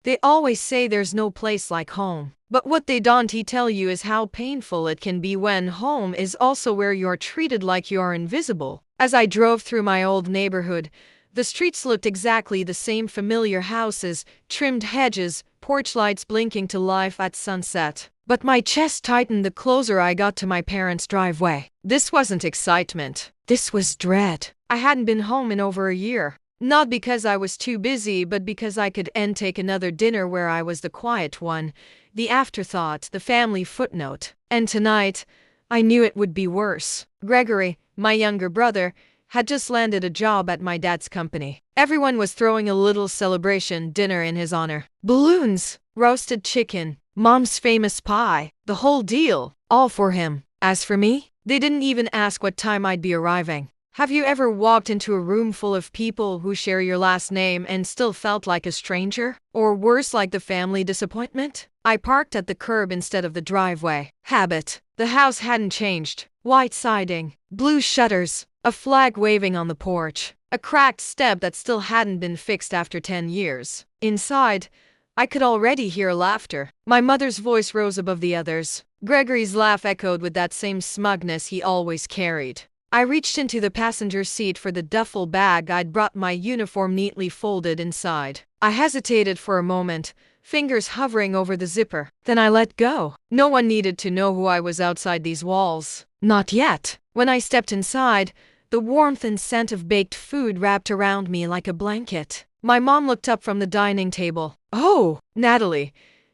They always say there's no place like home. But what they don't tell you is how painful it can be when home is also where you're treated like you're invisible. As I drove through my old neighborhood, the streets looked exactly the same: familiar houses, trimmed hedges, porch lights blinking to life at sunset. But my chest tightened the closer I got to my parents' driveway. This wasn't excitement. This was dread. I hadn't been home in over a year. Not because I was too busy, but because I could take another dinner where I was the quiet one, the afterthought, the family footnote. And tonight, I knew it would be worse. Gregory, my younger brother, had just landed a job at my dad's company. Everyone was throwing a little celebration dinner in his honor. Balloons, roasted chicken, mom's famous pie, the whole deal, all for him. As for me, they didn't even ask what time I'd be arriving. Have you ever walked into a room full of people who share your last name and still felt like a stranger? Or worse, like the family disappointment? I parked at the curb instead of the driveway. Habit. The house hadn't changed. White siding, blue shutters, a flag waving on the porch, a cracked step that still hadn't been fixed after 10 years. Inside, I could already hear laughter. My mother's voice rose above the others. Gregory's laugh echoed with that same smugness he always carried. I reached into the passenger seat for the duffel bag I'd brought, my uniform neatly folded inside. I hesitated for a moment, fingers hovering over the zipper. Then I let go. No one needed to know who I was outside these walls. Not yet. When I stepped inside, the warmth and scent of baked food wrapped around me like a blanket. My mom looked up from the dining table. "Oh, Natalie,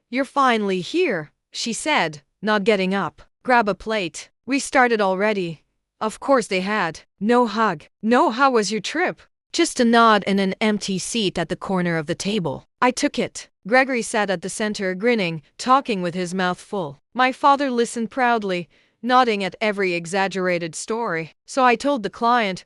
you're finally here," she said, not getting up. "Grab a plate. We started already." Of course they had. No hug. No "how was your trip?" Just a nod and an empty seat at the corner of the table. I took it. Gregory sat at the center, grinning, talking with his mouth full. My father listened proudly, nodding at every exaggerated story. "So I told the client,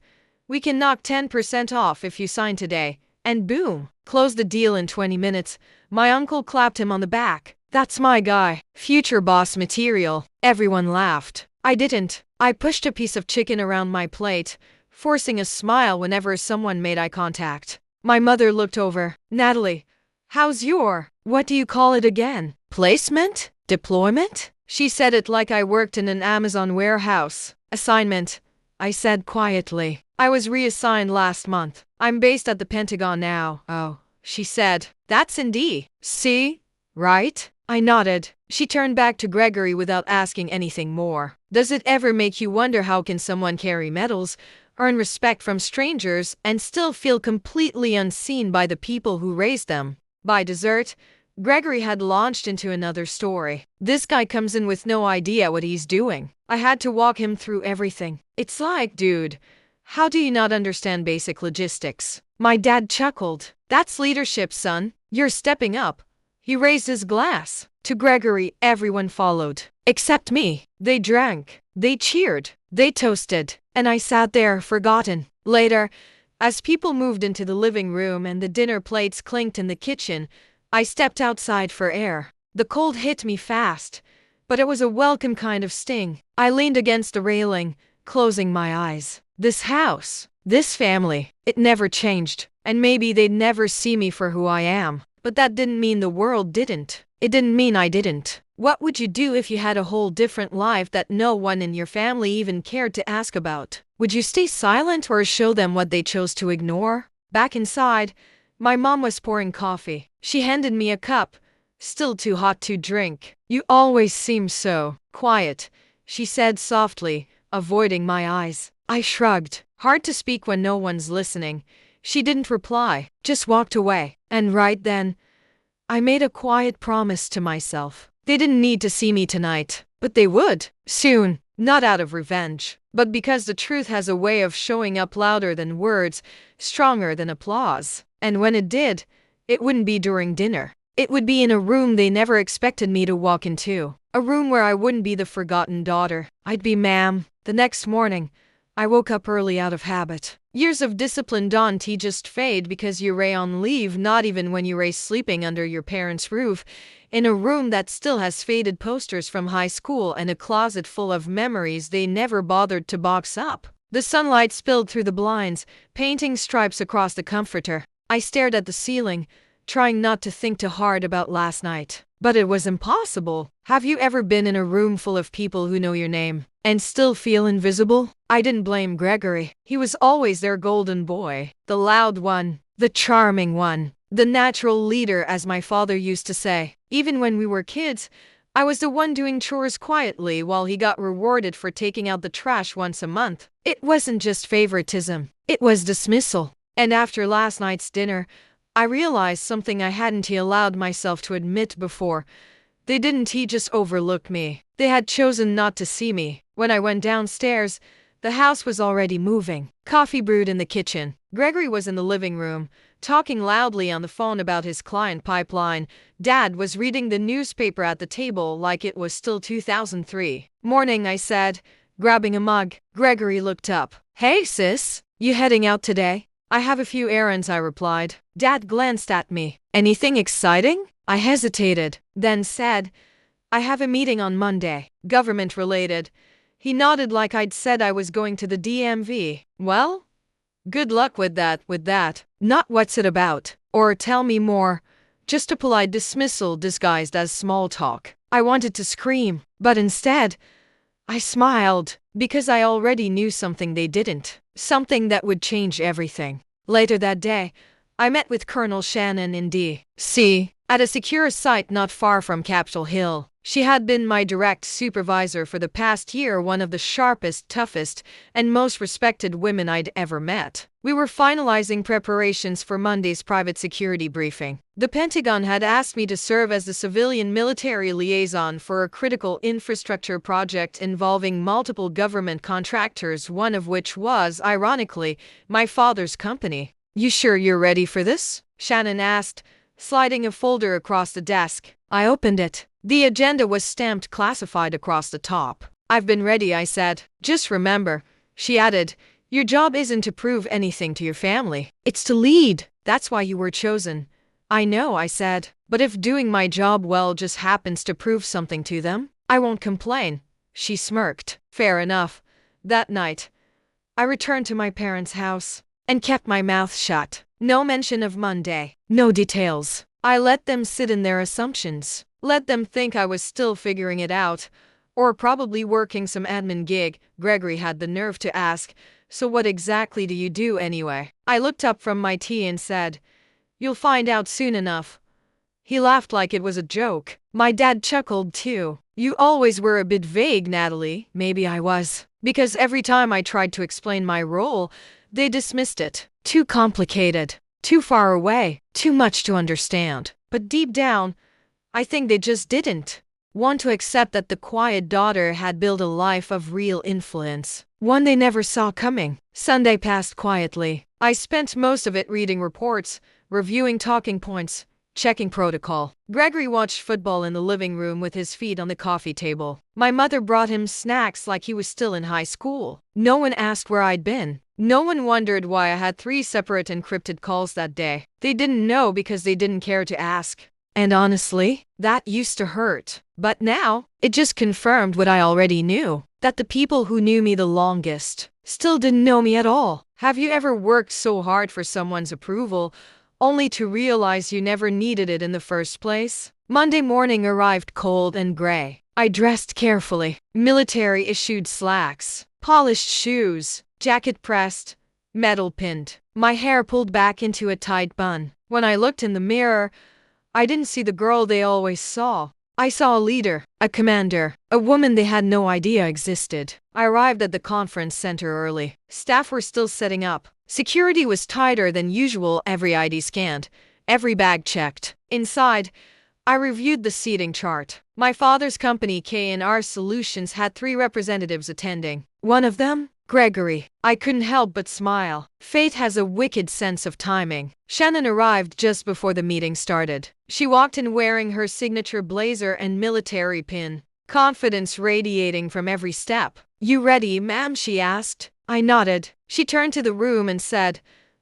we can knock 10% off if you sign today." And boom, closed the deal in 20 minutes. My uncle clapped him on the back. "That's my guy. Future boss material." Everyone laughed. I didn't. I pushed a piece of chicken around my plate, forcing a smile whenever someone made eye contact. My mother looked over. "Natalie, how's your, what do you call it again? Placement? Deployment?" She said it like I worked in an Amazon warehouse. "Assignment," I said quietly. "I was reassigned last month. I'm based at the Pentagon now." "Oh," she said. "That's in D.C., right?" I nodded. She turned back to Gregory without asking anything more. "Does it ever make you wonder how can someone carry medals, earn respect from strangers, and still feel completely unseen by the people who raised them?" By dessert, Gregory had launched into another story. This guy comes in with no idea what he's doing. I had to walk him through everything. It's like, dude, how do you not understand basic logistics? My dad chuckled. "That's leadership, son. You're stepping up." He raised his glass. To Gregory, everyone followed. Except me. They drank. They cheered. They toasted. And I sat there, forgotten. Later, as people moved into the living room and the dinner plates clinked in the kitchen, I stepped outside for air. The cold hit me fast, but it was a welcome kind of sting. I leaned against the railing, closing my eyes. This house, this family, it never changed. And maybe they'd never see me for who I am. But that didn't mean the world didn't. It didn't mean I didn't. What would you do if you had a whole different life that no one in your family even cared to ask about? Would you stay silent or show them what they chose to ignore? Back inside, my mom was pouring coffee. She handed me a cup, still too hot to drink. "You always seem so quiet," she said softly, avoiding my eyes. I shrugged. Hard to speak when no one's listening. She didn't reply, just walked away. And right then, I made a quiet promise to myself. They didn't need to see me tonight, but they would, soon. Not out of revenge, but because the truth has a way of showing up louder than words, stronger than applause. And when it did, it wouldn't be during dinner. It would be in a room they never expected me to walk into. A room where I wouldn't be the forgotten daughter. I'd be ma'am. The next morning, I woke up early out of habit. Years of discipline don't just fade because you're on leave, not even when you're sleeping under your parents' roof, in a room that still has faded posters from high school and a closet full of memories they never bothered to box up. The sunlight spilled through the blinds, painting stripes across the comforter. I stared at the ceiling, trying not to think too hard about last night. But it was impossible. Have you ever been in a room full of people who know your name and still feel invisible? I didn't blame Gregory. He was always their golden boy, the loud one, the charming one, the natural leader, as my father used to say. Even when we were kids, I was the one doing chores quietly while he got rewarded for taking out the trash once a month. It wasn't just favoritism, it was dismissal. And after last night's dinner, I realized something I hadn't allowed myself to admit before. They didn't just overlook me. They had chosen not to see me. When I went downstairs, the house was already moving. Coffee brewed in the kitchen. Gregory was in the living room, talking loudly on the phone about his client pipeline. Dad was reading the newspaper at the table like it was still 2003. Morning, I said, grabbing a mug. Gregory looked up. Hey, sis, you heading out today? I have a few errands, I replied. Dad glanced at me. Anything exciting? I hesitated, then said, I have a meeting on Monday, government related. He nodded like I'd said I was going to the DMV. Well, good luck with that. Not what's it about. Or tell me more. Just a polite dismissal disguised as small talk. I wanted to scream, but instead, I smiled, because I already knew something they didn't. Something that would change everything. Later that day, I met with Colonel Shannon in D.C. at a secure site not far from Capitol Hill. She had been my direct supervisor for the past year, one of the sharpest, toughest, and most respected women I'd ever met. We were finalizing preparations for Monday's private security briefing. The Pentagon had asked me to serve as the civilian-military liaison for a critical infrastructure project involving multiple government contractors, one of which was, ironically, my father's company. You sure you're ready for this? Shannon asked, sliding a folder across the desk. I opened it. The agenda was stamped classified across the top. I've been ready, I said. Just remember, she added, your job isn't to prove anything to your family. It's to lead. That's why you were chosen. I know, I said. But if doing my job well just happens to prove something to them, I won't complain. She smirked. Fair enough. That night, I returned to my parents' house and kept my mouth shut. No mention of Monday. No details. I let them sit in their assumptions. Let them think I was still figuring it out, or probably working some admin gig. Gregory had the nerve to ask, so what exactly do you do anyway? I looked up from my tea and said, you'll find out soon enough. He laughed like it was a joke. My dad chuckled too. You always were a bit vague, Natalie. Maybe I was. Because every time I tried to explain my role, they dismissed it. Too complicated. Too far away. Too much to understand. But deep down, I think they just didn't want to accept that the quiet daughter had built a life of real influence, one they never saw coming. Sunday passed quietly. I spent most of it reading reports, reviewing talking points, checking protocol. Gregory watched football in the living room with his feet on the coffee table. My mother brought him snacks like he was still in high school. No one asked where I'd been. No one wondered why I had 3 separate encrypted calls that day. They didn't know because they didn't care to ask. And honestly, that used to hurt. But now, it just confirmed what I already knew. That the people who knew me the longest still didn't know me at all. Have you ever worked so hard for someone's approval, only to realize you never needed it in the first place? Monday morning arrived cold and gray. I dressed carefully. Military-issued slacks, polished shoes, jacket pressed, metal pinned. My hair pulled back into a tight bun. When I looked in the mirror, I didn't see the girl they always saw. I saw a leader, a commander, a woman they had no idea existed. I arrived at the conference center early. Staff were still setting up. Security was tighter than usual, every ID scanned, every bag checked. Inside, I reviewed the seating chart. My father's company, K&R Solutions, had 3 representatives attending. One of them? Gregory. I couldn't help but smile. Fate has a wicked sense of timing. Shannon arrived just before the meeting started. She walked in wearing her signature blazer and military pin, confidence radiating from every step. You ready, ma'am? She asked. I nodded. She turned to the room and said,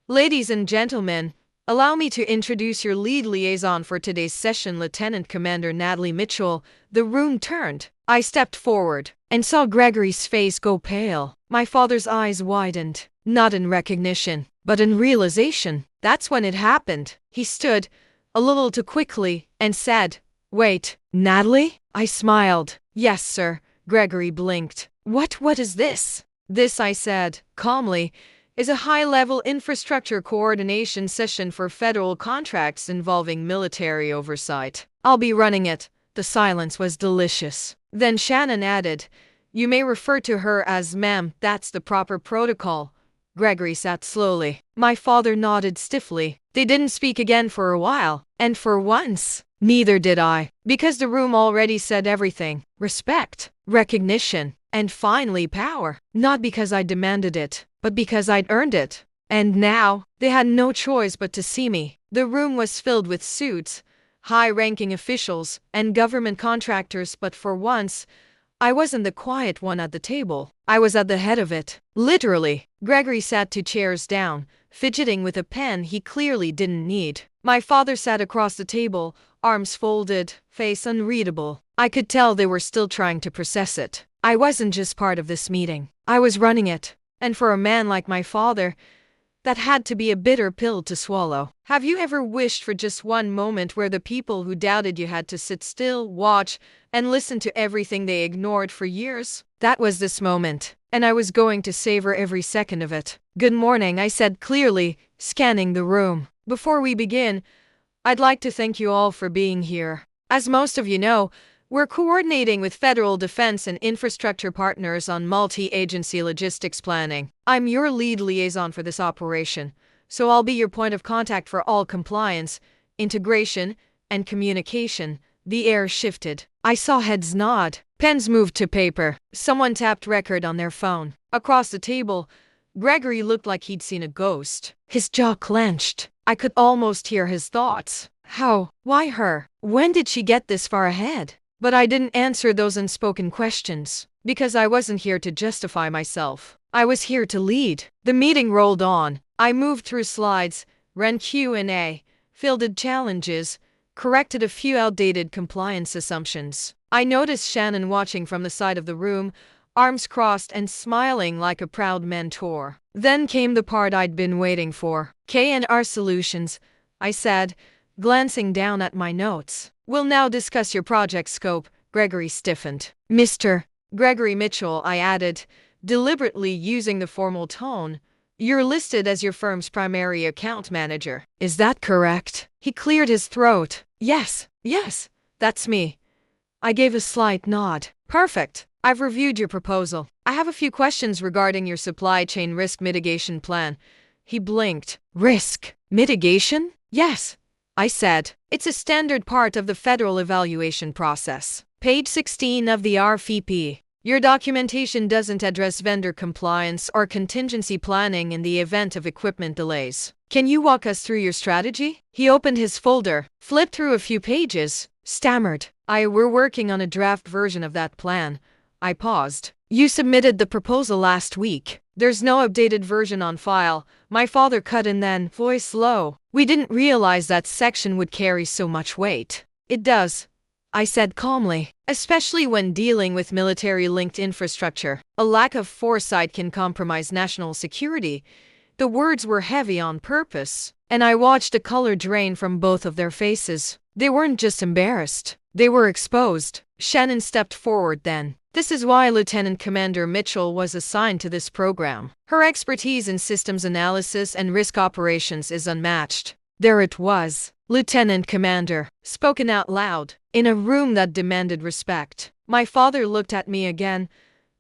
ladies and gentlemen, allow me to introduce your lead liaison for today's session, Lieutenant Commander Natalie Mitchell. The room turned. I stepped forward and saw Gregory's face go pale. My father's eyes widened, not in recognition, but in realization. That's when it happened. He stood, a little too quickly, and said, "Wait, Natalie?" I smiled. "Yes, sir." Gregory blinked. What is this?" "This," I said, calmly, "is a high-level infrastructure coordination session for federal contracts involving military oversight. I'll be running it." The silence was delicious. Then Shannon added, "You may refer to her as ma'am, that's the proper protocol." Gregory sat slowly. My father nodded stiffly. They didn't speak again for a while, and for once, neither did I, because the room already said everything. Respect, recognition, and finally power. Not because I demanded it, but because I'd earned it. And now, they had no choice but to see me. The room was filled with suits, high-ranking officials, and government contractors, but for once, I wasn't the quiet one at the table. I was at the head of it. Literally. Gregory sat 2 chairs down, fidgeting with a pen he clearly didn't need. My father sat across the table, arms folded, face unreadable. I could tell they were still trying to process it. I wasn't just part of this meeting. I was running it. And for a man like my father, that had to be a bitter pill to swallow. Have you ever wished for just one moment where the people who doubted you had to sit still, watch, and listen to everything they ignored for years? That was this moment, and I was going to savor every second of it. "Good morning," I said clearly, scanning the room. "Before we begin, I'd like to thank you all for being here. As most of you know, we're coordinating with federal defense and infrastructure partners on multi-agency logistics planning. I'm your lead liaison for this operation, so I'll be your point of contact for all compliance, integration, and communication." The air shifted. I saw heads nod. Pens moved to paper. Someone tapped record on their phone. Across the table, Gregory looked like he'd seen a ghost. His jaw clenched. I could almost hear his thoughts. How? Why her? When did she get this far ahead? But I didn't answer those unspoken questions, because I wasn't here to justify myself. I was here to lead. The meeting rolled on. I moved through slides, ran Q&A, fielded challenges, corrected a few outdated compliance assumptions. I noticed Shannon watching from the side of the room, arms crossed and smiling like a proud mentor. Then came the part I'd been waiting for. "K&R Solutions," I said, glancing down at my notes. "We'll now discuss your project scope." Gregory stiffened. "Mr. Gregory Mitchell," I added, deliberately using the formal tone. "You're listed as your firm's primary account manager. Is that correct?" He cleared his throat. Yes, that's me." I gave a slight nod. "Perfect. I've reviewed your proposal. I have a few questions regarding your supply chain risk mitigation plan." He blinked. "Risk mitigation?" "Yes," I said. "It's a standard part of the federal evaluation process. Page 16 of the RFP. Your documentation doesn't address vendor compliance or contingency planning in the event of equipment delays. Can you walk us through your strategy?" He opened his folder, flipped through a few pages, stammered. We're working on a draft version of that plan." I paused. "You submitted the proposal last week. There's no updated version on file." My father cut in then, voice low. "We didn't realize that section would carry so much weight." "It does," I said calmly, "especially when dealing with military-linked infrastructure. A lack of foresight can compromise national security." The words were heavy on purpose, and I watched the color drain from both of their faces. They weren't just embarrassed. They were exposed. Shannon stepped forward then. "This is why Lieutenant Commander Mitchell was assigned to this program. Her expertise in systems analysis and risk operations is unmatched." There it was. Lieutenant Commander, spoken out loud, in a room that demanded respect. My father looked at me again,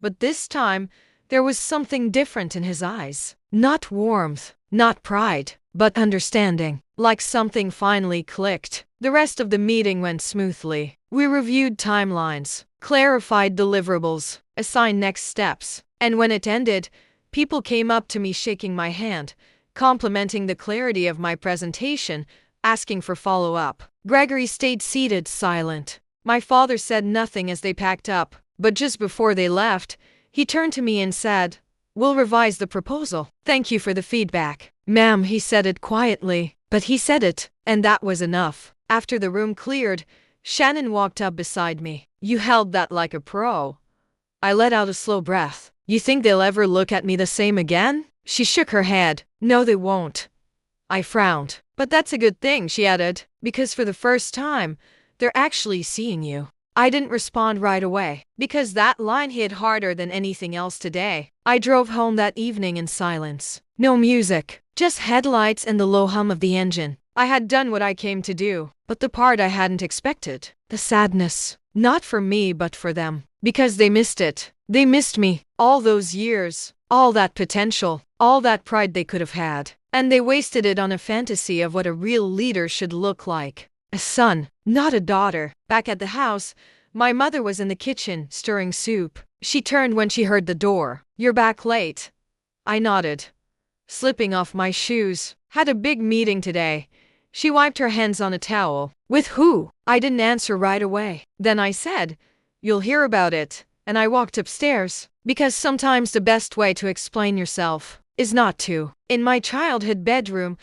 but this time, there was something different in his eyes. Not warmth, not pride, but understanding. Like something finally clicked. The rest of the meeting went smoothly. We reviewed timelines, clarified deliverables, assigned next steps. And when it ended, people came up to me shaking my hand, complimenting the clarity of my presentation, asking for follow-up. Gregory stayed seated, silent. My father said nothing as they packed up, but just before they left, he turned to me and said, "We'll revise the proposal. Thank you for the feedback." "Ma'am," he said it quietly, but he said it, and that was enough. After the room cleared, Shannon walked up beside me. "You held that like a pro." I let out a slow breath. "You think they'll ever look at me the same again?" She shook her head. "No, they won't." I frowned. But that's a good thing, she added, because for the first time, they're actually seeing you. I didn't respond right away, because that line hit harder than anything else today. I drove home that evening in silence. No music, just headlights and the low hum of the engine. I had done what I came to do, but the part I hadn't expected, the sadness, not for me but for them, because they missed it. They missed me, all those years, all that potential, all that pride they could have had. And they wasted it on a fantasy of what a real leader should look like. A son, not a daughter. Back at the house, my mother was in the kitchen, stirring soup. She turned when she heard the door. "You're back late." I nodded, slipping off my shoes. "Had a big meeting today." She wiped her hands on a towel. "With who?" I didn't answer right away. Then I said, "You'll hear about it." And I walked upstairs, because sometimes the best way to explain yourself is not to. In my childhood bedroom,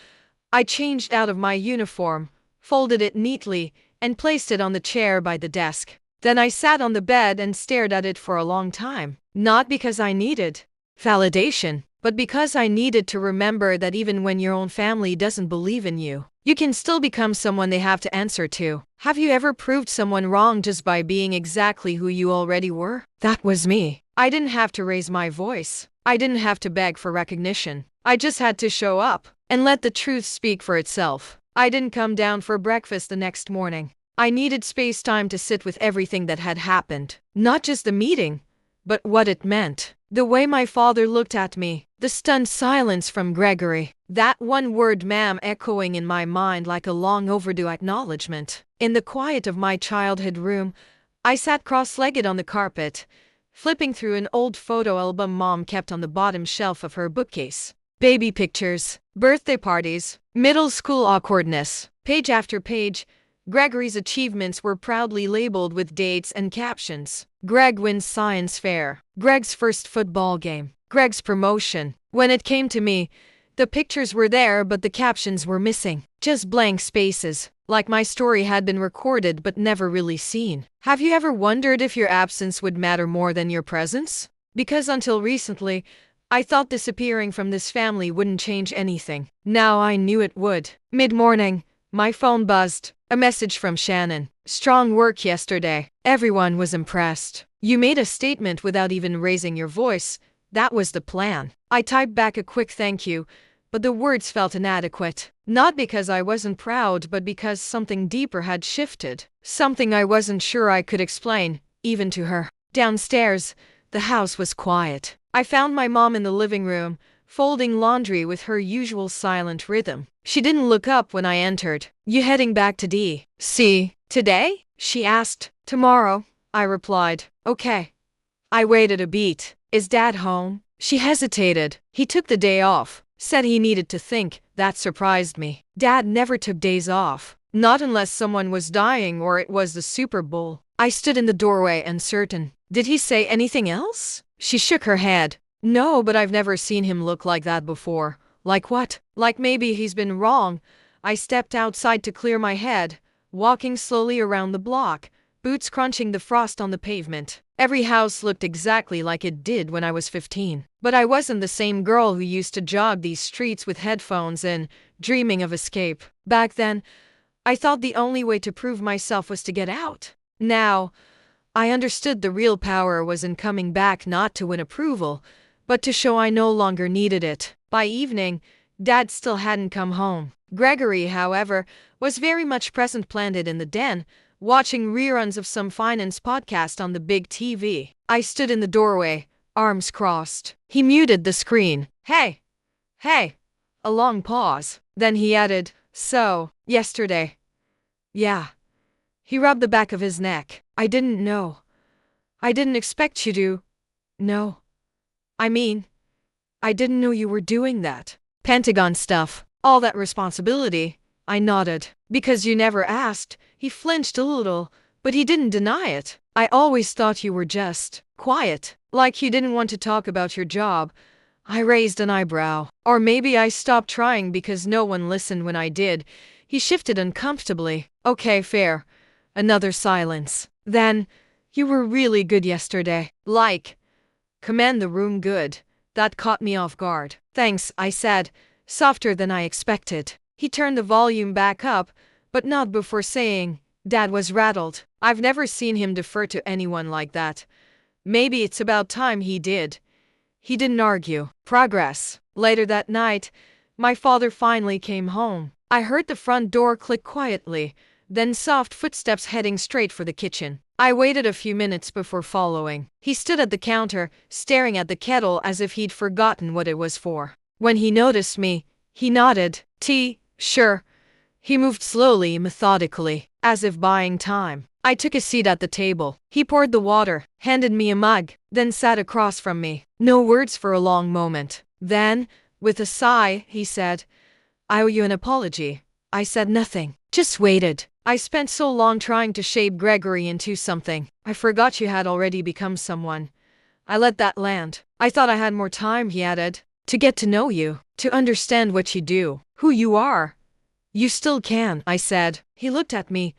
I changed out of my uniform, folded it neatly, and placed it on the chair by the desk. Then I sat on the bed and stared at it for a long time. Not because I needed validation, but because I needed to remember that even when your own family doesn't believe in you, you can still become someone they have to answer to. Have you ever proved someone wrong just by being exactly who you already were? That was me. I didn't have to raise my voice. I didn't have to beg for recognition. I just had to show up and let the truth speak for itself. I didn't come down for breakfast the next morning. I needed space-time to sit with everything that had happened. Not just the meeting, but what it meant. The way my father looked at me, the stunned silence from Gregory, that one word "ma'am" echoing in my mind like a long overdue acknowledgement. In the quiet of my childhood room, I sat cross-legged on the carpet, flipping through an old photo album Mom kept on the bottom shelf of her bookcase. Baby pictures, birthday parties, middle school awkwardness. Page after page, Gregory's achievements were proudly labeled with dates and captions. Greg wins science fair. Greg's first football game. Greg's promotion. When it came to me, the pictures were there but the captions were missing. Just blank spaces, like my story had been recorded but never really seen. Have you ever wondered if your absence would matter more than your presence? Because until recently, I thought disappearing from this family wouldn't change anything. Now I knew it would. Mid-morning, my phone buzzed. A message from Shannon. "Strong work yesterday. Everyone was impressed. You made a statement without even raising your voice. That was the plan." I typed back a quick thank you, but the words felt inadequate. Not because I wasn't proud, but because something deeper had shifted. Something I wasn't sure I could explain, even to her. Downstairs, the house was quiet. I found my mom in the living room, folding laundry with her usual silent rhythm. She didn't look up when I entered. "You heading back to D.C. today?" she asked. "Tomorrow," I replied. "Okay." I waited a beat. "Is Dad home?" She hesitated. "He took the day off. Said he needed to think." That surprised me. Dad never took days off. Not unless someone was dying or it was the Super Bowl. I stood in the doorway uncertain. "Did he say anything else?" She shook her head. "No, but I've never seen him look like that before." "Like what?" "Like maybe he's been wrong." I stepped outside to clear my head, walking slowly around the block, boots crunching the frost on the pavement. Every house looked exactly like it did when I was 15. But I wasn't the same girl who used to jog these streets with headphones in, dreaming of escape. Back then, I thought the only way to prove myself was to get out. Now, I understood the real power was in coming back, not to win approval, but to show I no longer needed it. By evening, Dad still hadn't come home. Gregory, however, was very much present, planted in the den, watching reruns of some finance podcast on the big TV. I stood in the doorway, arms crossed. He muted the screen. Hey. A long pause. Then he added, "So, yesterday." "Yeah." He rubbed the back of his neck. "I didn't know. I didn't expect you to. No. I mean, I didn't know you were doing that. Pentagon stuff. All that responsibility." I nodded. "Because you never asked." He flinched a little, but he didn't deny it. "I always thought you were just quiet, like you didn't want to talk about your job." I raised an eyebrow. "Or maybe I stopped trying because no one listened when I did." He shifted uncomfortably. "Okay, fair." Another silence. Then, "You were really good yesterday. Like, command the room good." That caught me off guard. "Thanks," I said, softer than I expected. He turned the volume back up, but not before saying, "Dad was rattled." I've never seen him defer to anyone like that. Maybe it's about time he did. He didn't argue. Progress. Later that night, my father finally came home. I heard the front door click quietly, then soft footsteps heading straight for the kitchen. I waited a few minutes before following. He stood at the counter, staring at the kettle as if he'd forgotten what it was for. When he noticed me, he nodded. "Tea, sure." He moved slowly, methodically, as if buying time. I took a seat at the table. He poured the water, handed me a mug, then sat across from me. No words for a long moment. Then, with a sigh, he said, "I owe you an apology." I said nothing, just waited. I spent so long trying to shape Gregory into something. I forgot you had already become someone. I let that land. "I thought I had more time," he added, "to get to know you, to understand what you do, who you are." "You still can," I said. He looked at me,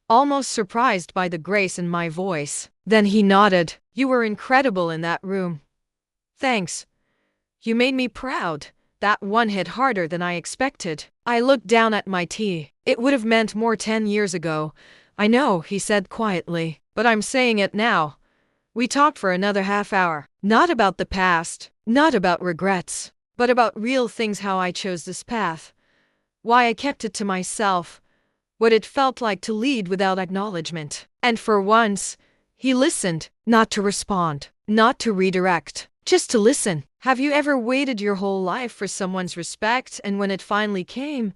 almost surprised by the grace in my voice. Then he nodded. "You were incredible in that room." "Thanks. You made me proud." That one hit harder than I expected. I looked down at my tea. "It would have meant more 10 years ago." "I know," he said quietly, "but I'm saying it now." We talked for another half hour. Not about the past, not about regrets, but about real things, how I chose this path, why I kept it to myself, what it felt like to lead without acknowledgement. And for once, he listened, not to respond, not to redirect, just to listen. Have you ever waited your whole life for someone's respect, and when it finally came,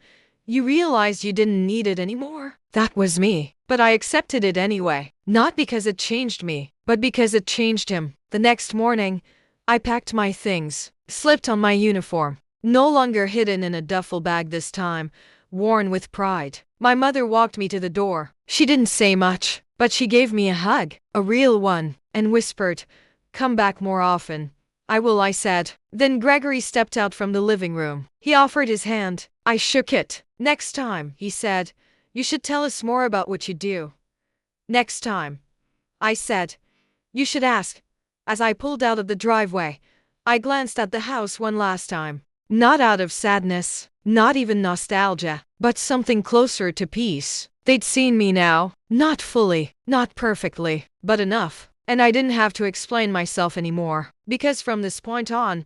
you realized you didn't need it anymore? That was me. But I accepted it anyway. Not because it changed me, but because it changed him. The next morning, I packed my things, slipped on my uniform, no longer hidden in a duffel bag this time, worn with pride. My mother walked me to the door. She didn't say much, but she gave me a hug, a real one, and whispered, "Come back more often." "I will," I said. Then Gregory stepped out from the living room. He offered his hand. I shook it. "Next time," he said, "you should tell us more about what you do." "Next time," I said, "you should ask." As I pulled out of the driveway, I glanced at the house one last time. Not out of sadness, not even nostalgia, but something closer to peace. They'd seen me now. Not fully, not perfectly, but enough. And I didn't have to explain myself anymore, because from this point on,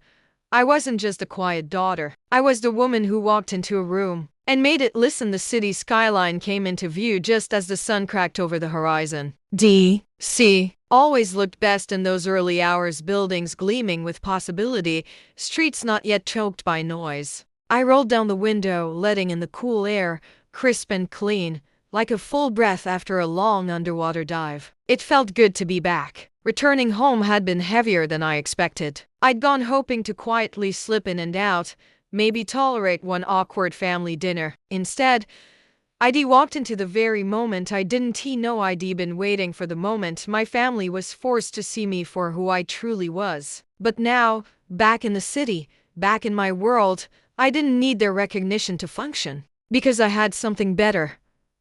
I wasn't just a quiet daughter. I was the woman who walked into a room and made it listen. The city skyline came into view just as the sun cracked over the horizon. D.C. always looked best in those early hours, buildings gleaming with possibility, streets not yet choked by noise. I rolled down the window, letting in the cool air, crisp and clean, like a full breath after a long underwater dive. It felt good to be back. Returning home had been heavier than I expected. I'd gone hoping to quietly slip in and out, maybe tolerate one awkward family dinner. Instead, I'd walked into the very moment I didn't know. I'd been waiting for the moment my family was forced to see me for who I truly was. But now, back in the city, back in my world, I didn't need their recognition to function. Because I had something better.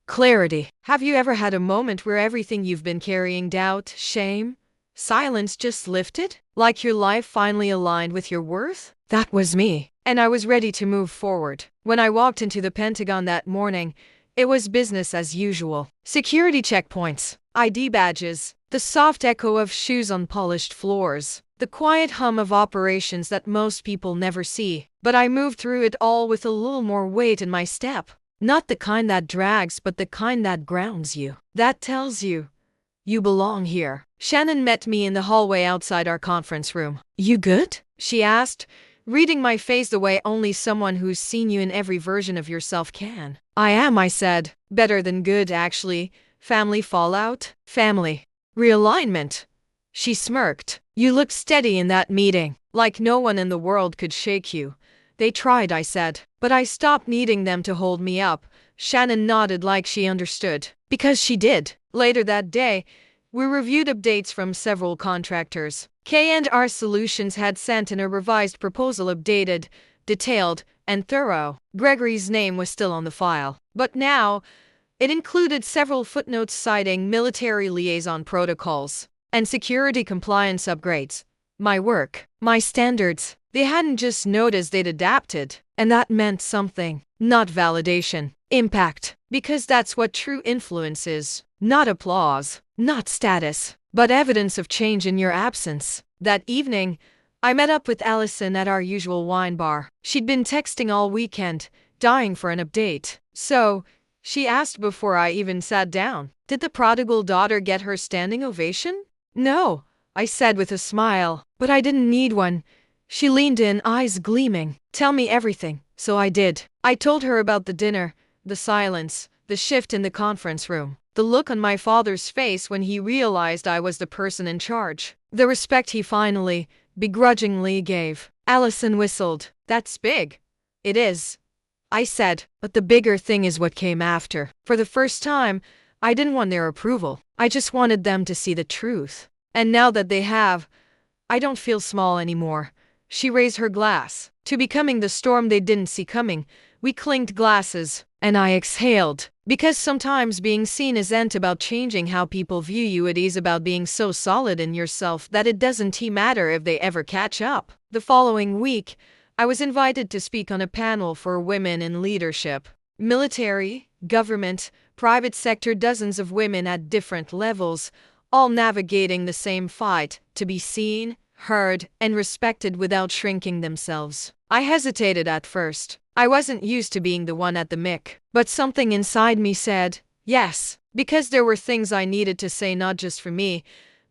Clarity. Have you ever had a moment where everything you've been carrying, doubt, shame, silence, just lifted? Like your life finally aligned with your worth? That was me. And I was ready to move forward. When I walked into the Pentagon that morning, it was business as usual. Security checkpoints, ID badges, the soft echo of shoes on polished floors, the quiet hum of operations that most people never see. But I moved through it all with a little more weight in my step. Not the kind that drags, but the kind that grounds you. That tells you, you belong here. Shannon met me in the hallway outside our conference room. "You good?" she asked, reading my face the way only someone who's seen you in every version of yourself can. "I am," I said. "Better than good, actually. Family fallout? Family realignment." She smirked. "You looked steady in that meeting, like no one in the world could shake you." "They tried," I said, "but I stopped needing them to hold me up." Shannon nodded like she understood. Because she did. Later that day, we reviewed updates from several contractors. K&R Solutions had sent in a revised proposal, updated, detailed, and thorough. Gregory's name was still on the file, but now it included several footnotes citing military liaison protocols and security compliance upgrades. My work, my standards, They hadn't just noticed, they'd adapted. And that meant something. Not validation. Impact. Because that's what true influence is. Not applause. Not status. But evidence of change in your absence. That evening, I met up with Allison at our usual wine bar. She'd been texting all weekend, dying for an update. So, she asked before I even sat down, did the prodigal daughter get her standing ovation? No, I said with a smile, but I didn't need one. She leaned in, eyes gleaming. Tell me everything. So I did. I told her about the dinner, the silence, the shift in the conference room, the look on my father's face when he realized I was the person in charge, the respect he finally, begrudgingly gave. Allison whistled. That's big. It is, I said, but the bigger thing is what came after. For the first time, I didn't want their approval. I just wanted them to see the truth. And now that they have, I don't feel small anymore. She raised her glass. To becoming the storm they didn't see coming, we clinked glasses, and I exhaled. Because sometimes being seen isn't about changing how people view you, it is about being so solid in yourself that it doesn't matter if they ever catch up. The following week, I was invited to speak on a panel for women in leadership. Military, government, private sector, dozens of women at different levels, all navigating the same fight, to be seen, heard, and respected without shrinking themselves. I hesitated at first. I wasn't used to being the one at the mic, but something inside me said, yes, because there were things I needed to say, not just for me,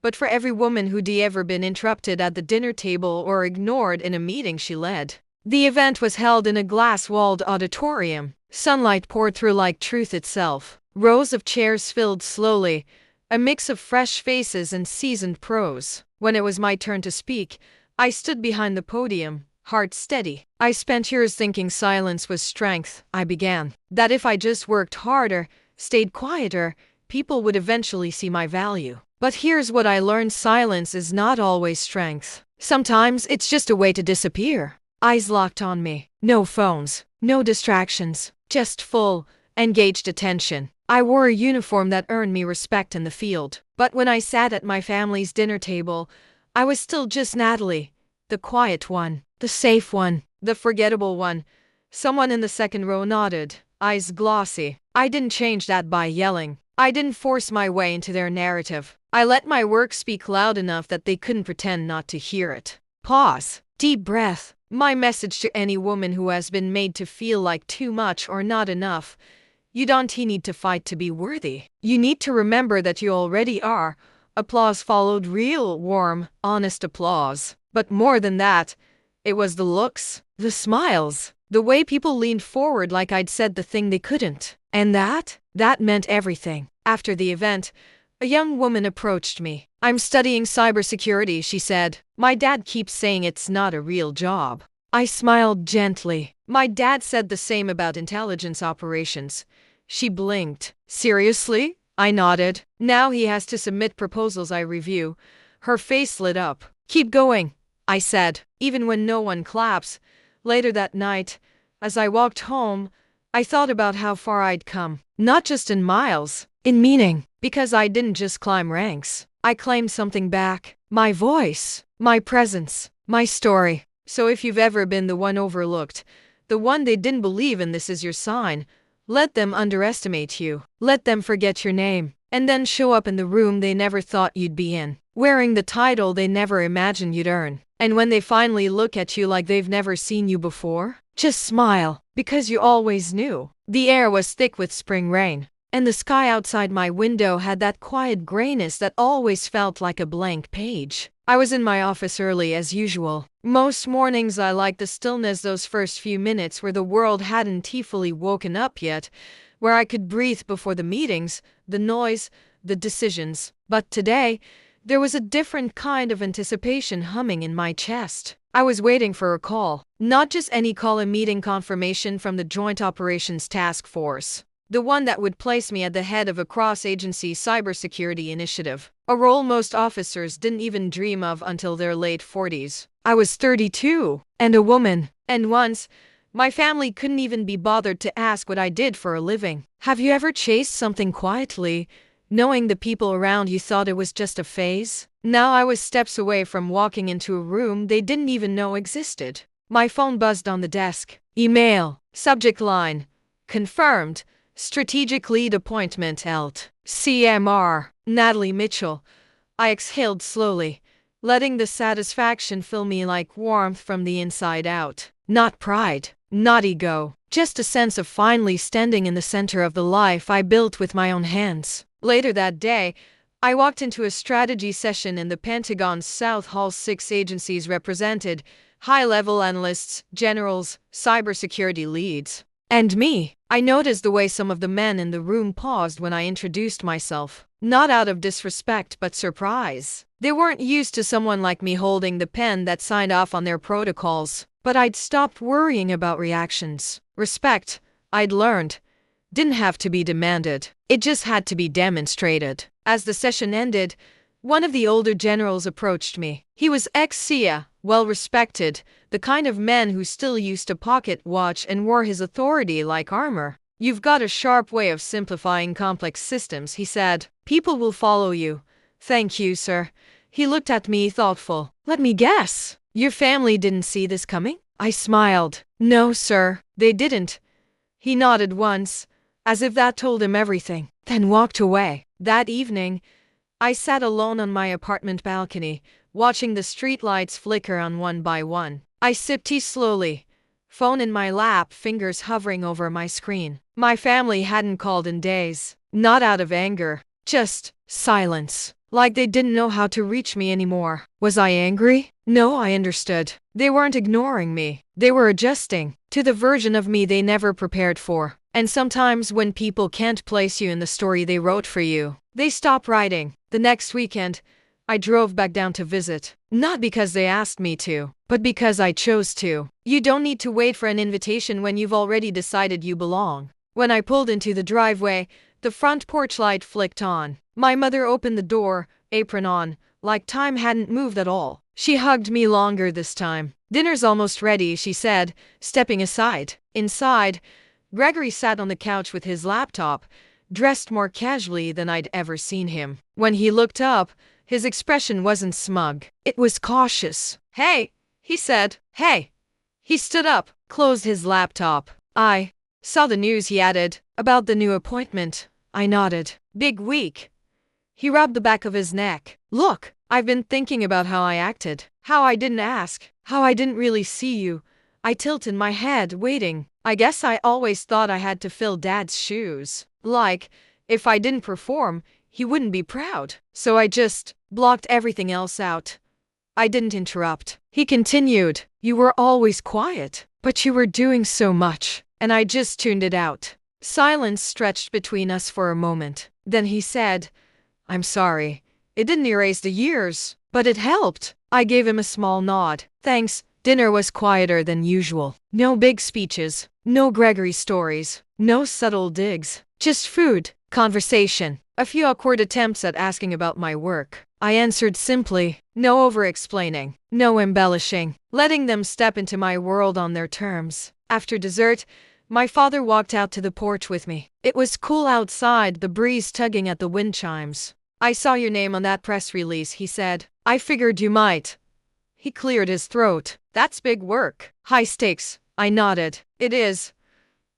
but for every woman who'd ever been interrupted at the dinner table or ignored in a meeting she led. The event was held in a glass-walled auditorium. Sunlight poured through like truth itself. Rows of chairs filled slowly, a mix of fresh faces and seasoned pros. When it was my turn to speak, I stood behind the podium, heart steady. I spent years thinking silence was strength, I began. That if I just worked harder, stayed quieter, people would eventually see my value. But here's what I learned: silence is not always strength. Sometimes it's just a way to disappear. Eyes locked on me. No phones, no distractions, just full, engaged attention. I wore a uniform that earned me respect in the field. But when I sat at my family's dinner table, I was still just Natalie. The quiet one, the safe one, the forgettable one. Someone in the second row nodded, eyes glossy. I didn't change that by yelling. I didn't force my way into their narrative. I let my work speak loud enough that they couldn't pretend not to hear it. Pause. Deep breath. My message to any woman who has been made to feel like too much or not enough: you don't need to fight to be worthy. You need to remember that you already are. Applause followed, real, warm, honest applause. But more than that, it was the looks, the smiles, the way people leaned forward like I'd said the thing they couldn't. And that meant everything. After the event, a young woman approached me. I'm studying cybersecurity, she said. My dad keeps saying it's not a real job. I smiled gently. My dad said the same about intelligence operations. She blinked. Seriously? I nodded. Now he has to submit proposals I review. Her face lit up. Keep going, I said, even when no one claps. Later that night, as I walked home, I thought about how far I'd come. Not just in miles, in meaning. Because I didn't just climb ranks. I claimed something back. My voice, my presence, my story. So if you've ever been the one overlooked, the one they didn't believe in, this is your sign. Let them underestimate you. Let them forget your name. And then show up in the room they never thought you'd be in, wearing the title they never imagined you'd earn. And when they finally look at you like they've never seen you before, just smile, because you always knew. The air was thick with spring rain, and the sky outside my window had that quiet grayness that always felt like a blank page. I was in my office early as usual. Most mornings I liked the stillness, those first few minutes where the world hadn't fully woken up yet, where I could breathe before the meetings, the noise, the decisions. But today, there was a different kind of anticipation humming in my chest. I was waiting for a call. Not just any call, a meeting confirmation from the Joint Operations Task Force. The one that would place me at the head of a cross-agency cybersecurity initiative. A role most officers didn't even dream of until their late 40s. I was 32, and a woman. And once, my family couldn't even be bothered to ask what I did for a living. Have you ever chased something quietly, knowing the people around you thought it was just a phase. Now I was steps away from walking into a room they didn't even know existed. My phone buzzed on the desk. Email. Subject line. Confirmed. Strategic lead appointment LT. CMR. Natalie Mitchell. I exhaled slowly, letting the satisfaction fill me like warmth from the inside out. Not pride, not ego, just a sense of finally standing in the center of the life I built with my own hands. Later that day, I walked into a strategy session in the Pentagon's South Hall. 6 agencies represented, high-level analysts, generals, cybersecurity leads. And me. I noticed the way some of the men in the room paused when I introduced myself. Not out of disrespect but surprise. They weren't used to someone like me holding the pen that signed off on their protocols. But I'd stopped worrying about reactions. Respect, I'd learned, didn't have to be demanded. It just had to be demonstrated. As the session ended, one of the older generals approached me. He was ex-CIA, well-respected, the kind of man who still used a pocket watch and wore his authority like armor. You've got a sharp way of simplifying complex systems, he said. People will follow you. Thank you, sir. He looked at me thoughtful. Let me guess. Your family didn't see this coming? I smiled. No, sir, they didn't. He nodded once, as if that told him everything, then walked away. That evening, I sat alone on my apartment balcony, watching the streetlights flicker on one by one. I sipped tea slowly, phone in my lap, fingers hovering over my screen. My family hadn't called in days, not out of anger, just silence. Like they didn't know how to reach me anymore. Was I angry? No, I understood. They weren't ignoring me. They were adjusting to the version of me they never prepared for. And sometimes when people can't place you in the story they wrote for you, they stop writing. The next weekend, I drove back down to visit. Not because they asked me to, but because I chose to. You don't need to wait for an invitation when you've already decided you belong. When I pulled into the driveway, the front porch light flicked on. My mother opened the door, apron on, like time hadn't moved at all. She hugged me longer this time. Dinner's almost ready, she said, stepping aside. Inside, Gregory sat on the couch with his laptop, dressed more casually than I'd ever seen him. When he looked up, his expression wasn't smug. It was cautious. Hey, he said. Hey. He stood up, closed his laptop. I saw the news, he added, about the new appointment. I nodded. Big week. He rubbed the back of his neck. Look, I've been thinking about how I acted, how I didn't ask, how I didn't really see you. I tilted my head, waiting. I guess I always thought I had to fill Dad's shoes. Like, if I didn't perform, he wouldn't be proud. So I just blocked everything else out. I didn't interrupt. He continued. You were always quiet, but you were doing so much, and I just tuned it out. Silence stretched between us for a moment. Then he said, I'm sorry. It didn't erase the years, but it helped. I gave him a small nod. Thanks. Dinner was quieter than usual. No big speeches, no Gregory stories, no subtle digs. Just food, conversation, a few awkward attempts at asking about my work. I answered simply, no over-explaining, no embellishing, letting them step into my world on their terms. After dessert, my father walked out to the porch with me. It was cool outside, the breeze tugging at the wind chimes. I saw your name on that press release, he said. I figured you might. He cleared his throat. That's big work. High stakes. I nodded. It is.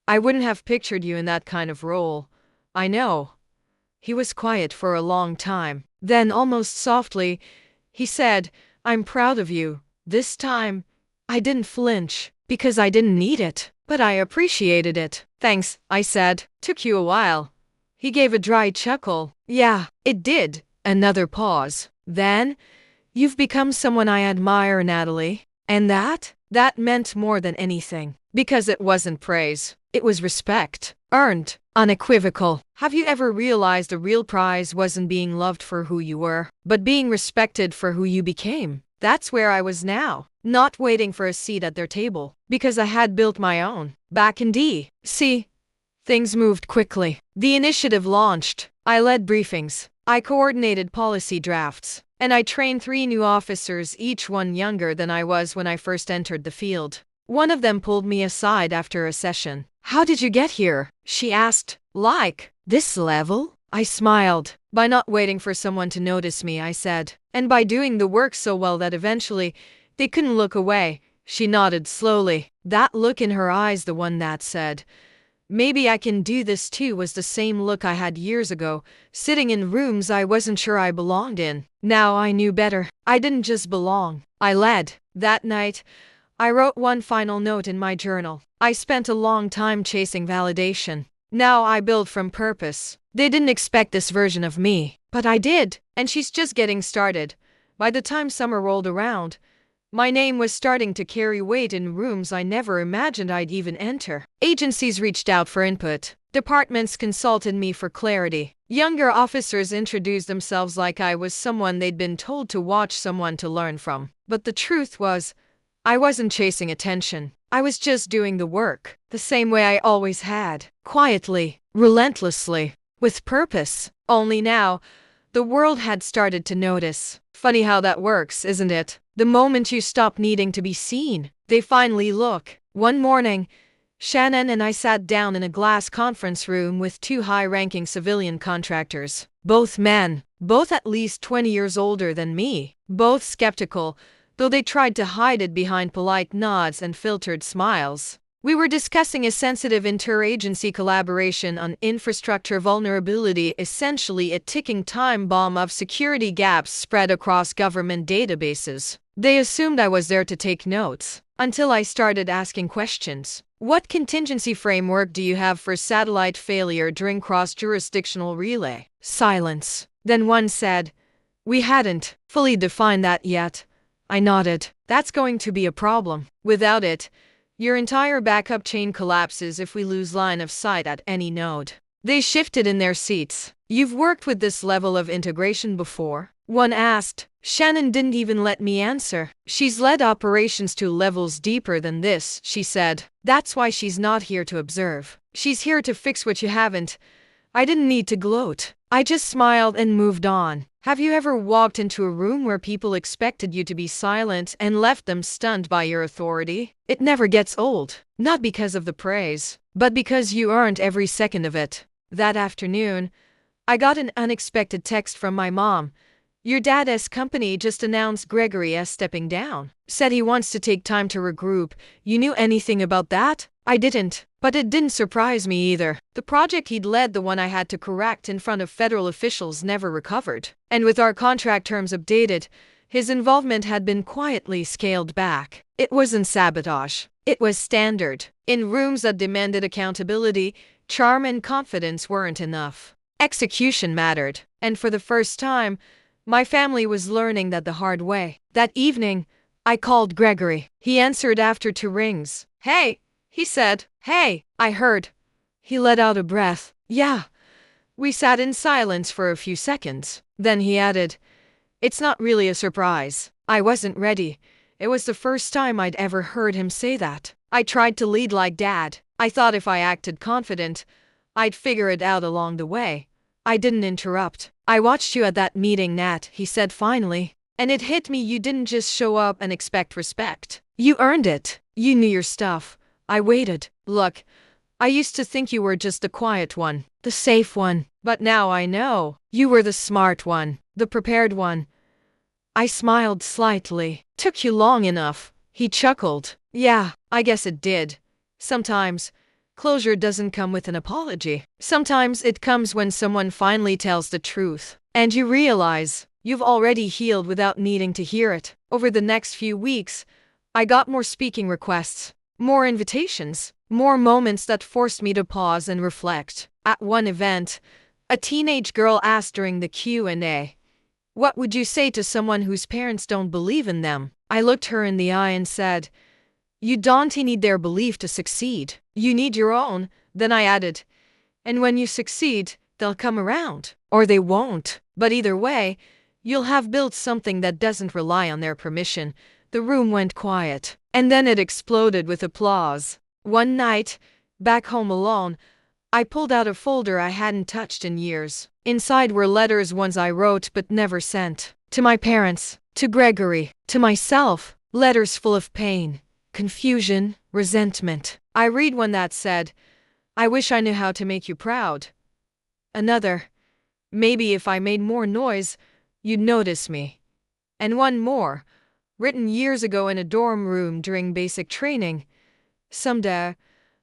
I wouldn't have pictured you in that kind of role. I know. He was quiet for a long time. Then, almost softly, he said, I'm proud of you. This time, I didn't flinch, because I didn't need it. But I appreciated it. Thanks, I said. Took you a while. He gave a dry chuckle. Yeah, it did. Another pause. Then, you've become someone I admire, Natalie. And that meant more than anything. Because it wasn't praise. It was respect. Earned. Unequivocal. Have you ever realized the real prize wasn't being loved for who you were, but being respected for who you became? That's where I was now. Not waiting for a seat at their table, because I had built my own. Back in D.C., things moved quickly. The initiative launched. I led briefings. I coordinated policy drafts. And I trained 3 new officers, each one younger than I was when I first entered the field. One of them pulled me aside after a session. How did you get here? She asked. Like, this level? I smiled. By not waiting for someone to notice me, I said. And by doing the work so well that eventually they couldn't look away. She nodded slowly. That look in her eyes, the one that said, "Maybe I can do this too," was the same look I had years ago, sitting in rooms I wasn't sure I belonged in. Now I knew better. I didn't just belong. I led. That night, I wrote one final note in my journal. I spent a long time chasing validation. Now I build from purpose. They didn't expect this version of me, but I did, and she's just getting started. By the time summer rolled around, my name was starting to carry weight in rooms I never imagined I'd even enter. Agencies reached out for input. Departments consulted me for clarity. Younger officers introduced themselves like I was someone they'd been told to watch, someone to learn from. But the truth was, I wasn't chasing attention. I was just doing the work, the same way I always had. Quietly, relentlessly, with purpose. Only now, the world had started to notice. Funny how that works, isn't it? The moment you stop needing to be seen, they finally look. One morning, Shannon and I sat down in a glass conference room with two high-ranking civilian contractors. Both men, both at least 20 years older than me, both skeptical, though they tried to hide it behind polite nods and filtered smiles. We were discussing a sensitive interagency collaboration on infrastructure vulnerability, essentially a ticking time bomb of security gaps spread across government databases. They assumed I was there to take notes, until I started asking questions. What contingency framework do you have for satellite failure during cross-jurisdictional relay? Silence. Then one said, "We hadn't fully defined that yet." I nodded. That's going to be a problem. Without it, your entire backup chain collapses if we lose line of sight at any node. They shifted in their seats. "You've worked with this level of integration before?" one asked. Shannon didn't even let me answer. "She's led operations to levels deeper than this," she said. "That's why she's not here to observe. She's here to fix what you haven't." I didn't need to gloat. I just smiled and moved on. Have you ever walked into a room where people expected you to be silent and left them stunned by your authority? It never gets old. Not because of the praise, but because you earned every second of it. That afternoon, I got an unexpected text from my mom. "Your dad's company just announced Gregory is stepping down. Said he wants to take time to regroup. You knew anything about that?" I didn't, but it didn't surprise me either. The project he'd led, the one I had to correct in front of federal officials, never recovered. And with our contract terms updated, his involvement had been quietly scaled back. It wasn't sabotage. It was standard. In rooms that demanded accountability, charm and confidence weren't enough. Execution mattered. And for the first time, my family was learning that the hard way. That evening, I called Gregory. He answered after 2 rings. "Hey," he said. "Hey," I heard. He let out a breath. "Yeah." We sat in silence for a few seconds. Then he added, "It's not really a surprise." I wasn't ready. It was the first time I'd ever heard him say that. I tried to lead like Dad. I thought if I acted confident, I'd figure it out along the way. I didn't interrupt. "I watched you at that meeting, Nat," he said finally. "And it hit me, you didn't just show up and expect respect. You earned it. You knew your stuff." I waited. "Look, I used to think you were just the quiet one, the safe one. But now I know. You were the smart one, the prepared one." I smiled slightly. "Took you long enough." He chuckled. "Yeah, I guess it did. Sometimes closure doesn't come with an apology. Sometimes it comes when someone finally tells the truth, and you realize you've already healed without needing to hear it." Over the next few weeks, I got more speaking requests, more invitations, more moments that forced me to pause and reflect. At one event, a teenage girl asked during the Q&A, "What would you say to someone whose parents don't believe in them?" I looked her in the eye and said, "You don't need their belief to succeed. You need your own." Then I added, "And when you succeed, they'll come around. Or they won't. But either way, you'll have built something that doesn't rely on their permission." The room went quiet, and then it exploded with applause. One night, back home alone, I pulled out a folder I hadn't touched in years. Inside were letters, ones I wrote but never sent. To my parents, to Gregory, to myself. Letters full of pain, confusion, resentment. I read one that said, "I wish I knew how to make you proud." Another, Maybe if I made more noise, you'd notice me. And one more, written years ago in a dorm room during basic training. Someday,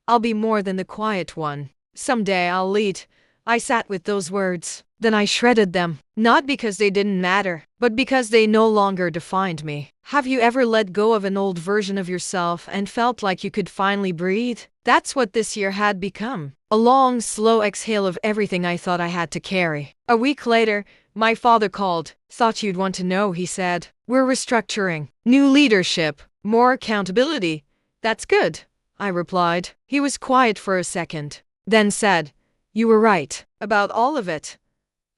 I'll be more than the quiet one. Someday I'll lead. I sat with those words. Then I shredded them, not because they didn't matter, but because they no longer defined me. Have you ever let go of an old version of yourself and felt like you could finally breathe? That's what this year had become. A long, slow exhale of everything I thought I had to carry. A week later, my father called. Thought you'd want to know, he said. We're restructuring. New leadership. More accountability. That's good, I replied. He was quiet for a second, then said, You were right about all of it.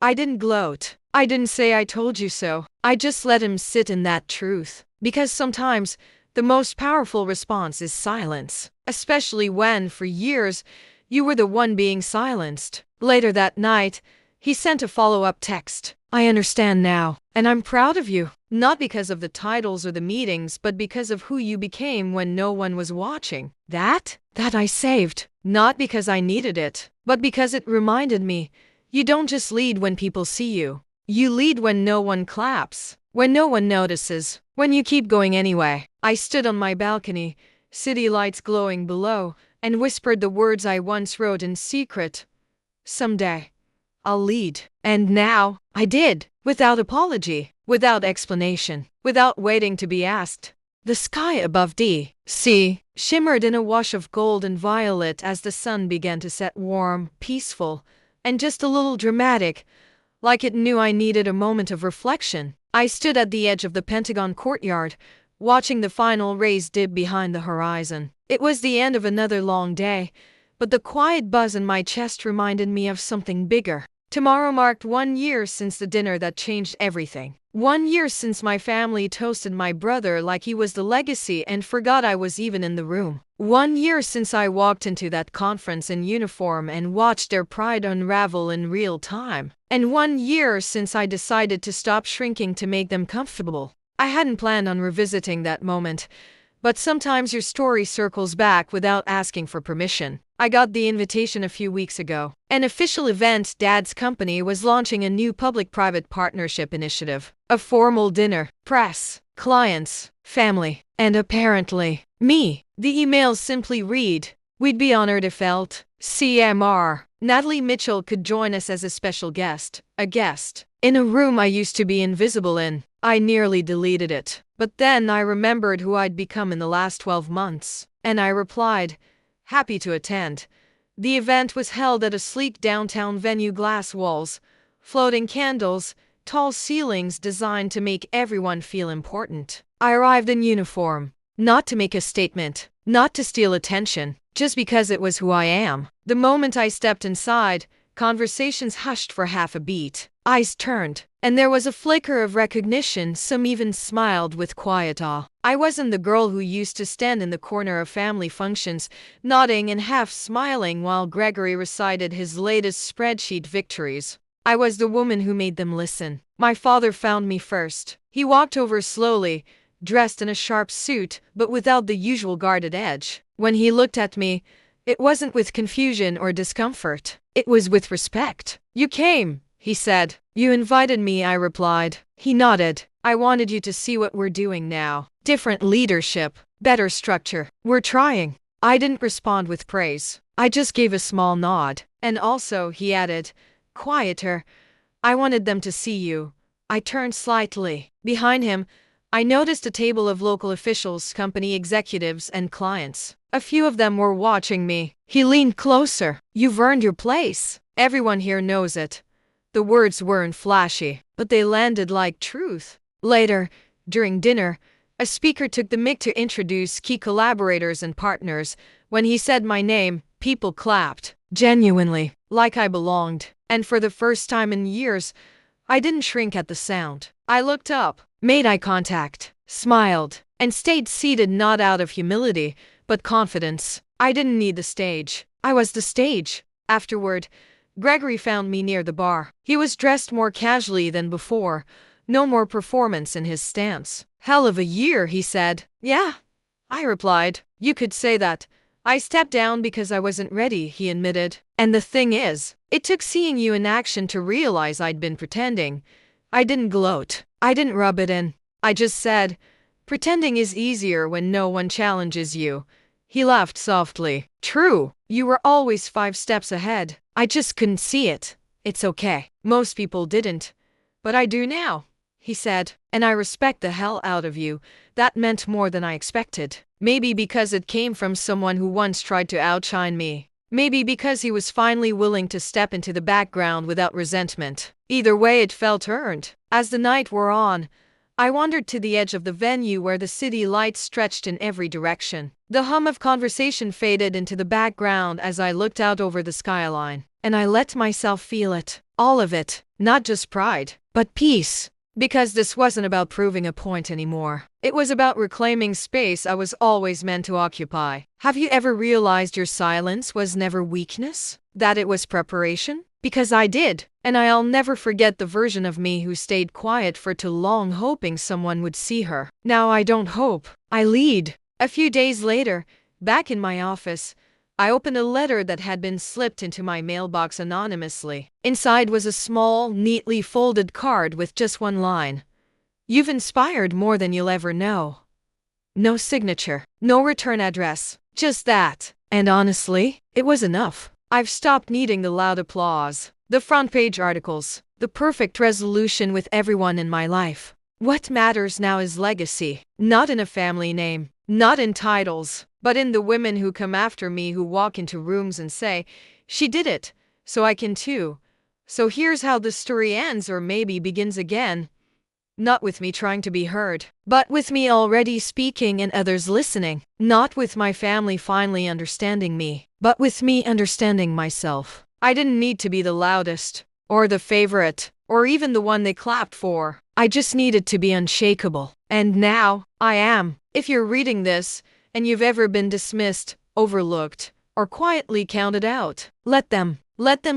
I didn't gloat. I didn't say I told you so. I just let him sit in that truth. Because sometimes the most powerful response is silence, especially when, for years, you were the one being silenced. Later that night, he sent a follow-up text. I understand now, and I'm proud of you. Not because of the titles or the meetings, but because of who you became when no one was watching. That I saved. Not because I needed it, but because it reminded me, you don't just lead when people see you. You lead when no one claps, when no one notices, when you keep going anyway. I stood on my balcony, city lights glowing below, and whispered the words I once wrote in secret. Someday, I'll lead. And now, I did, without apology, without explanation, without waiting to be asked. The sky above D.C. shimmered in a wash of gold and violet as the sun began to set, warm, peaceful, and just a little dramatic, like it knew I needed a moment of reflection. I stood at the edge of the Pentagon courtyard, watching the final rays dip behind the horizon. It was the end of another long day, but the quiet buzz in my chest reminded me of something bigger. Tomorrow marked 1 year since the dinner that changed everything. 1 year since my family toasted my brother like he was the legacy and forgot I was even in the room. 1 year since I walked into that conference in uniform and watched their pride unravel in real time. And 1 year since I decided to stop shrinking to make them comfortable. I hadn't planned on revisiting that moment, but sometimes your story circles back without asking for permission. I got the invitation a few weeks ago. An official event. Dad's company was launching a new public-private partnership initiative. A formal dinner, press, clients, family, and apparently, me. The emails simply read, We'd be honored if CMR Natalie Mitchell could join us as a special guest. A guest. In a room I used to be invisible in. I nearly deleted it. But then I remembered who I'd become in the last 12 months. And I replied, happy to attend. The event was held at a sleek downtown venue, glass walls, floating candles, tall ceilings designed to make everyone feel important. I arrived in uniform, not to make a statement, not to steal attention, just because it was who I am. The moment I stepped inside, conversations hushed for half a beat. Eyes turned, and there was a flicker of recognition. Some even smiled with quiet awe. I wasn't the girl who used to stand in the corner of family functions, nodding and half smiling while Gregory recited his latest spreadsheet victories. I was the woman who made them listen. My father found me first. He walked over slowly, dressed in a sharp suit, but without the usual guarded edge. When he looked at me, it wasn't with confusion or discomfort. It was with respect. You came, he said. You invited me, I replied. He nodded. I wanted you to see what we're doing now. Different leadership, better structure. We're trying. I didn't respond with praise. I just gave a small nod. And also, he added, quieter, I wanted them to see you. I turned slightly. Behind him, I noticed a table of local officials, company executives, and clients. A few of them were watching me. He leaned closer. You've earned your place. Everyone here knows it. The words weren't flashy, but they landed like truth. Later, during dinner, a speaker took the mic to introduce key collaborators and partners. When he said my name, people clapped, genuinely, like I belonged. And for the first time in years, I didn't shrink at the sound. I looked up, made eye contact, smiled, and stayed seated, not out of humility, but confidence. I didn't need the stage. I was the stage. Afterward, Gregory found me near the bar. He was dressed more casually than before. No more performance in his stance. Hell of a year, he said. Yeah, I replied. You could say that. I stepped down because I wasn't ready, he admitted. And the thing is, It took seeing you in action to realize I'd been pretending. I didn't gloat. I didn't rub it in. I just said, pretending is easier when no one challenges you. He laughed softly. True, you were always 5 steps ahead. I just couldn't see it. It's okay. Most people didn't. But I do now, he said, and I respect the hell out of you. That meant more than I expected. Maybe because it came from someone who once tried to outshine me. Maybe because he was finally willing to step into the background without resentment. Either way, it felt earned. As the night wore on, I wandered to the edge of the venue where the city lights stretched in every direction. The hum of conversation faded into the background as I looked out over the skyline, and I let myself feel it. All of it. Not just pride, but peace. Because this wasn't about proving a point anymore. It was about reclaiming space I was always meant to occupy. Have you ever realized your silence was never weakness? That it was preparation? Because I did, and I'll never forget the version of me who stayed quiet for too long hoping someone would see her. Now I don't hope, I lead. A few days later, back in my office, I opened a letter that had been slipped into my mailbox anonymously. Inside was a small, neatly folded card with just one line. You've inspired more than you'll ever know. No signature, no return address, just that. And honestly, it was enough. I've stopped needing the loud applause, the front page articles, the perfect resolution with everyone in my life. What matters now is legacy, not in a family name, not in titles, but in the women who come after me, who walk into rooms and say, she did it, so I can too. So here's how the story ends, or maybe begins again. Not with me trying to be heard, but with me already speaking and others listening. Not with my family finally understanding me, but with me understanding myself. I didn't need to be the loudest, or the favorite, or even the one they clapped for. I just needed to be unshakable. And now, I am. If you're reading this, and you've ever been dismissed, overlooked, or quietly counted out, let them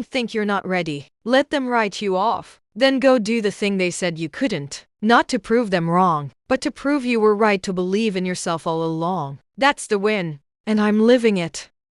think you're not ready. Let them write you off. Then go do the thing they said you couldn't. Not to prove them wrong, but to prove you were right to believe in yourself all along. That's the win. And I'm living it.